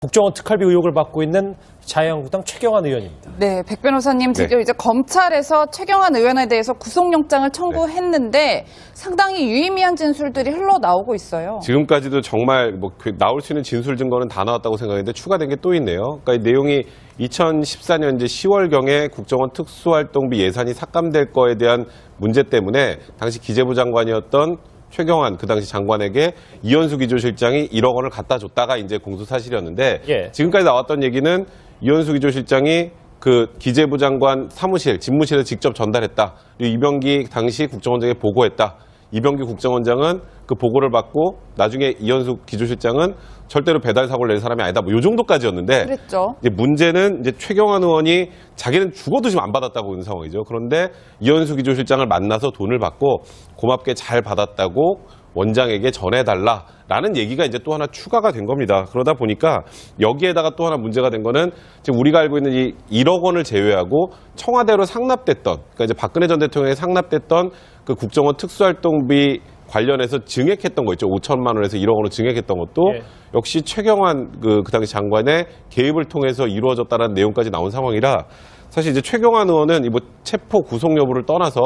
국정원 특활비 의혹을 받고 있는 자유한국당 최경환 의원입니다. 네, 백 변호사님 드디어 이제 검찰에서 최경환 의원에 대해서 구속영장을 청구했는데 상당히 유의미한 진술들이 흘러나오고 있어요. 지금까지도 정말 나올 수 있는 진술 증거는 다 나왔다고 생각했는데 추가된 게 또 있네요. 그러니까 이 내용이 2014년 이제 10월경에 국정원 특수활동비 예산이 삭감될 거에 대한 문제 때문에 당시 기재부 장관이었던 최경환 그 당시 장관에게 이현수 기조실장이 1억 원을 갖다 줬다가 이제 공소 사실이었는데 지금까지 나왔던 얘기는 이현수 기조실장이 그 기재부 장관 사무실, 집무실에 직접 전달했다. 그리고 이병기 당시 국정원장에 보고했다. 이병기 국정원장은 그 보고를 받고 나중에 이현수 기조실장은 절대로 배달 사고를 낼 사람이 아니다. 뭐 요 정도까지였는데 그랬죠. 이제 문제는 이제 최경환 의원이 자기는 죽어도 지금 안 받았다고 하는 상황이죠. 그런데 이현수 기조실장을 만나서 돈을 받고 고맙게 잘 받았다고 원장에게 전해달라라는 얘기가 이제 또 하나 추가가 된 겁니다. 그러다 보니까 여기에다가 또 하나 문제가 된 거는 지금 우리가 알고 있는 이 1억 원을 제외하고 청와대로 상납됐던, 그러니까 이제 박근혜 전 대통령에 상납됐던 그 국정원 특수활동비 관련해서 증액했던 거 있죠. 5천만 원에서 1억 원으로 증액했던 것도 역시 최경환 그 당시 장관의 개입을 통해서 이루어졌다는 내용까지 나온 상황이라 사실 이제 최경환 의원은 이 뭐 체포 구속 여부를 떠나서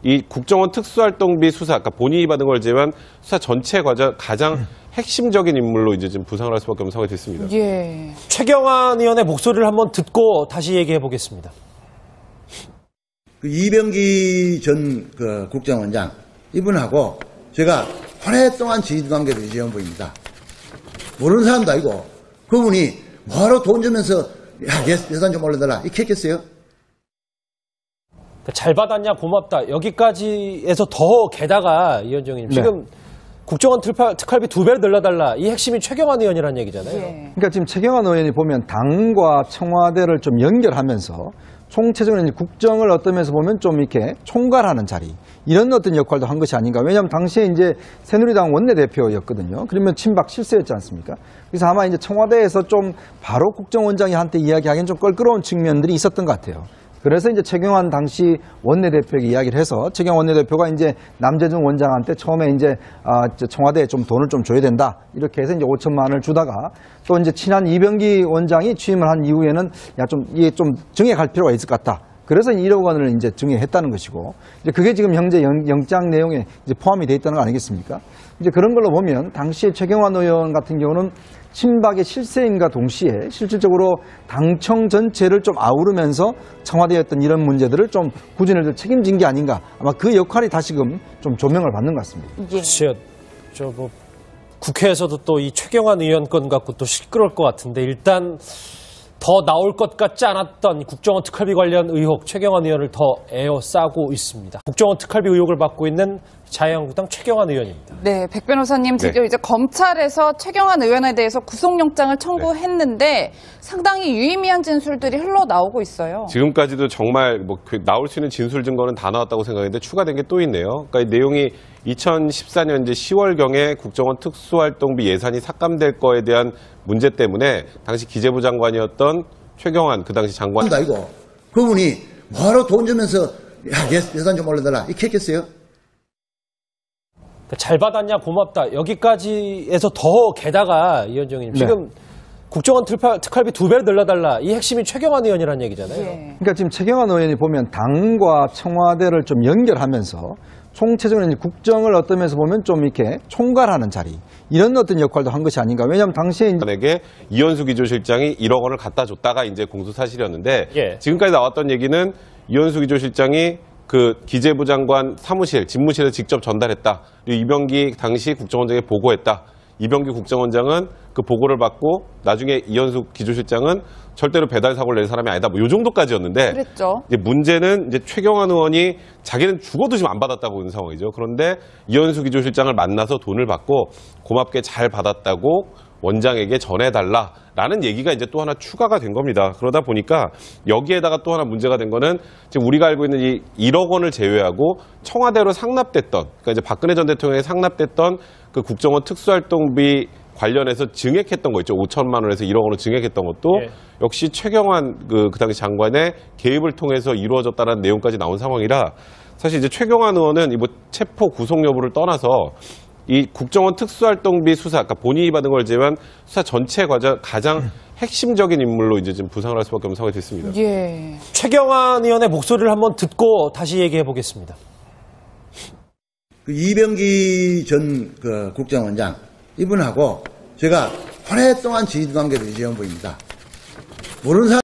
이 국정원 특수활동비 수사, 그러니까 본인이 받은 걸 제외한 수사 전체 과정 가장 핵심적인 인물로 이제 지금 부상을 할 수밖에 없는 상황이 됐습니다. 최경환 의원의 목소리를 한번 듣고 다시 얘기해 보겠습니다. 그 이병기 전 그 국정원장 이분하고 제가 오랫동안 지인관계를 유지해 보입니다. 모르는 사람도 아니고 그분이 뭐하러 돈 주면서 야 예산 좀 올려달라 이렇게 했겠어요? 잘 받았냐 고맙다 여기까지에서 더 게다가 이현정님 지금 국정원 특활비 2배를 늘려달라 이 핵심이 최경환 의원이라는 얘기잖아요. 그러니까 지금 최경환 의원이 보면 당과 청와대를 좀 연결하면서 총체적으로 국정을 어떤 면에서 보면 좀 이렇게 총괄하는 자리 이런 어떤 역할도 한 것이 아닌가. 왜냐하면 당시에 이제 새누리당 원내대표였거든요. 그러면 친박 실세였지 않습니까? 그래서 아마 이제 청와대에서 좀 바로 국정원장이 한테 이야기하기엔 좀 껄끄러운 측면들이 있었던 것 같아요. 그래서 이제 최경환 당시 원내대표에게 이야기를 해서 최경환 원내대표가 이제 남재준 원장한테 처음에 이제 청와대에 좀 돈을 좀 줘야 된다. 이렇게 해서 이제 5천만 원을 주다가 또 이제 친한 이병기 원장이 취임을 한 이후에는 야, 좀 이게 좀 증액할 필요가 있을 것 같다. 그래서 1억 원을 이제 증액했다는 것이고 이제 그게 지금 현재 영장 내용에 이제 포함이 돼 있다는 거 아니겠습니까? 이제 그런 걸로 보면 당시에 최경환 의원 같은 경우는 친박의 실세인과 동시에 실질적으로 당청 전체를 좀 아우르면서 청와대에 어떤 이런 문제들을 좀 구준해서 책임진 게 아닌가. 아마 그 역할이 다시금 좀 조명을 받는 것 같습니다. 글쎄요. 뭐 국회에서도 또 이 최경환 의원 건 갖고 또 시끄러울 것 같은데 일단 더 나올 것 같지 않았던 국정원 특활비 관련 의혹 최경환 의원을 더 에워싸고 있습니다. 국정원 특활비 의혹을 받고 있는 자유한국당 최경환 의원입니다. 네, 백 변호사님 드디어 이제 검찰에서 최경환 의원에 대해서 구속영장을 청구했는데 상당히 유의미한 진술들이 흘러나오고 있어요. 지금까지도 정말 나올 수 있는 진술 증거는 다 나왔다고 생각했는데 추가된 게 또 있네요. 그러니까 이 내용이 2014년 이제 10월경에 국정원 특수활동비 예산이 삭감될 거에 대한 문제 때문에 당시 기재부 장관이었던 최경환 그 당시 장관 아니고 그분이 뭐하러 돈 주면서 야 예산 좀 올려달라 이렇게 했겠어요? 잘 받았냐 고맙다 여기까지에서 더 게다가 이현정님 지금 국정원 특활비 2배를 늘려달라 이 핵심이 최경환 의원이라는 얘기잖아요. 그러니까 지금 최경환 의원이 보면 당과 청와대를 좀 연결하면서 총체적으로 국정을 어떤 면에서 보면 좀 이렇게 총괄하는 자리 이런 어떤 역할도 한 것이 아닌가. 왜냐하면 당시에 에게 이현수 기조실장이 1억 원을 갖다 줬다가 이제 공소 사실이었는데 지금까지 나왔던 얘기는 이현수 기조실장이 그 기재부 장관 사무실, 집무실에 직접 전달했다. 그리고 이병기 당시 국정원장에 보고했다. 이병기 국정원장은 그 보고를 받고 나중에 이현수 기조실장은 절대로 배달 사고를 낼 사람이 아니다. 뭐 요 정도까지였는데 그랬죠. 이제 문제는 이제 최경환 의원이 자기는 죽어도 지금 안 받았다고 하는 상황이죠. 그런데 이현수 기조실장을 만나서 돈을 받고 고맙게 잘 받았다고 원장에게 전해달라라는 얘기가 이제 또 하나 추가가 된 겁니다. 그러다 보니까 여기에다가 또 하나 문제가 된 거는 지금 우리가 알고 있는 이 1억 원을 제외하고 청와대로 상납됐던, 그러니까 이제 박근혜 전 대통령에 상납됐던 그 국정원 특수활동비 관련해서 증액했던 거 있죠. 5천만 원에서 1억 원으로 증액했던 것도 역시 최경환 그 당시 장관의 개입을 통해서 이루어졌다는 내용까지 나온 상황이라 사실 이제 최경환 의원은 이 뭐 체포 구속 여부를 떠나서 이 국정원 특수활동비 수사, 아까 본인이 받은 걸 제외한 수사 전체 과정 가장 핵심적인 인물로 이제 지금 부상을 할 수밖에 없는 상황이 됐습니다. 예. 최경환 의원의 목소리를 한번 듣고 다시 얘기해 보겠습니다. 그 이병기 전 그 국정원장 이분하고 제가 오랫동안 지인관계를 유지해 온 분입니다. 모르는 사람